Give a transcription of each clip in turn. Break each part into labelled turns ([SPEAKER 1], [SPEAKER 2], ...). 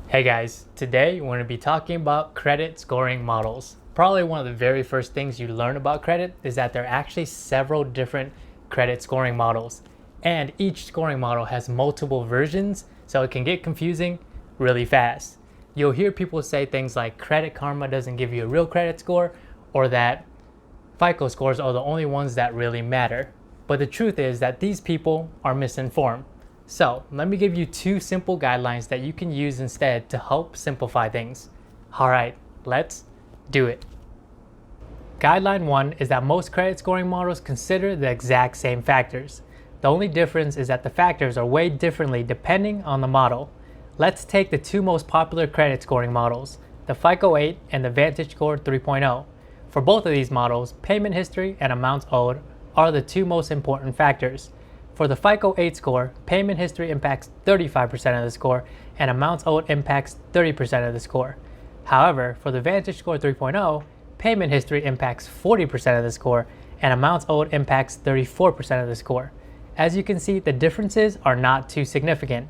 [SPEAKER 1] Hey guys, today we're going to be talking about credit scoring models. Probably one of the very first things you learn about credit is that there are actually several different credit scoring models, and each scoring model has multiple versions, so it can get confusing really fast. You'll hear people say things like Credit Karma doesn't give you a real credit score, or that FICO scores are the only ones that really matter. But the truth is that these people are misinformed. So let me give you two simple guidelines that you can use instead to help simplify things. Alright, let's do it. Guideline 1 is that most credit scoring models consider the exact same factors. The only difference is that the factors are weighed differently depending on the model. Let's take the two most popular credit scoring models, the FICO 8 and the VantageScore 3.0. For both of these models, payment history and amounts owed are the two most important factors. For the FICO 8 score, payment history impacts 35% of the score and amounts owed impacts 30% of the score. However, for the VantageScore 3.0, payment history impacts 40% of the score and amounts owed impacts 34% of the score. As you can see, the differences are not too significant.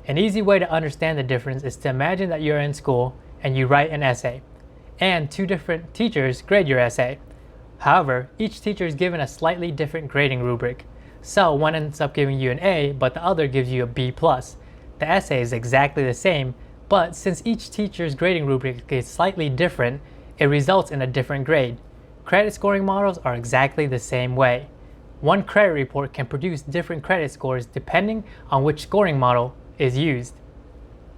[SPEAKER 1] An easy way to understand the difference is to imagine that you're in school and you write an essay, and two different teachers grade your essay. However, each teacher is given a slightly different grading rubric. So one ends up giving you an A, but the other gives you a B+. The essay is exactly the same, but since each teacher's grading rubric is slightly different, it results in a different grade. Credit scoring models are exactly the same way. One credit report can produce different credit scores depending on which scoring model is used.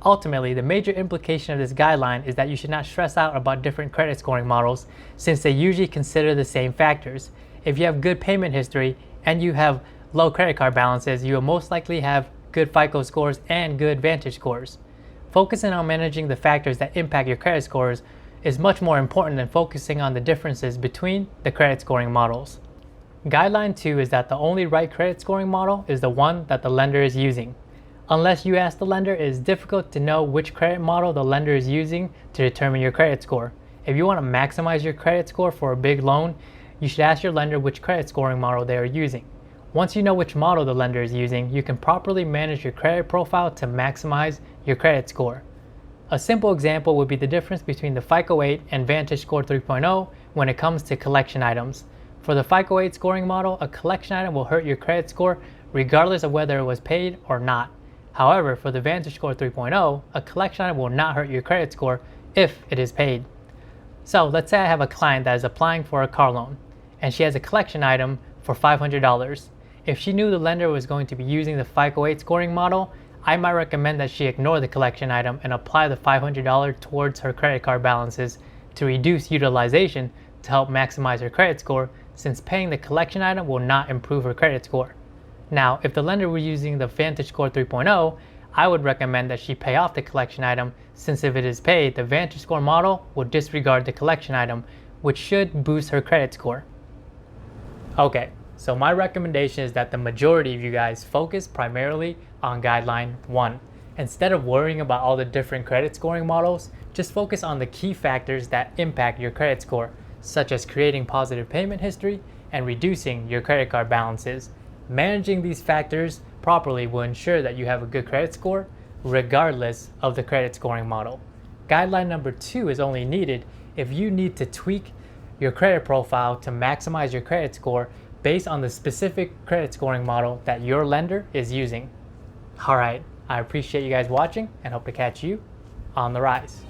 [SPEAKER 1] Ultimately, the major implication of this guideline is that you should not stress out about different credit scoring models since they usually consider the same factors. If you have good payment history and you have low credit card balances, you will most likely have good FICO scores and good Vantage scores. Focusing on managing the factors that impact your credit scores is much more important than focusing on the differences between the credit scoring models. Guideline 2 is that the only right credit scoring model is the one that the lender is using. Unless you ask the lender, it is difficult to know which credit model the lender is using to determine your credit score. If you want to maximize your credit score for a big loan, you should ask your lender which credit scoring model they are using. Once you know which model the lender is using, you can properly manage your credit profile to maximize your credit score. A simple example would be the difference between the FICO 8 and VantageScore 3.0 when it comes to collection items. For the FICO 8 scoring model, a collection item will hurt your credit score regardless of whether it was paid or not. However, for the VantageScore 3.0, a collection item will not hurt your credit score if it is paid. So let's say I have a client that is applying for a car loan, and she has a collection item for $500. If she knew the lender was going to be using the FICO 8 scoring model, I might recommend that she ignore the collection item and apply the $500 towards her credit card balances to reduce utilization to help maximize her credit score, since paying the collection item will not improve her credit score. Now, if the lender were using the VantageScore 3.0, I would recommend that she pay off the collection item, since if it is paid, the VantageScore model will disregard the collection item, which should boost her credit score. Okay, so my recommendation is that the majority of you guys focus primarily on Guideline 1. Instead of worrying about all the different credit scoring models, just focus on the key factors that impact your credit score, such as creating positive payment history and reducing your credit card balances. Managing these factors properly will ensure that you have a good credit score regardless of the credit scoring model. Guideline number 2 is only needed if you need to tweak your credit profile to maximize your credit score based on the specific credit scoring model that your lender is using. Alright, I appreciate you guys watching and hope to catch you on the rise.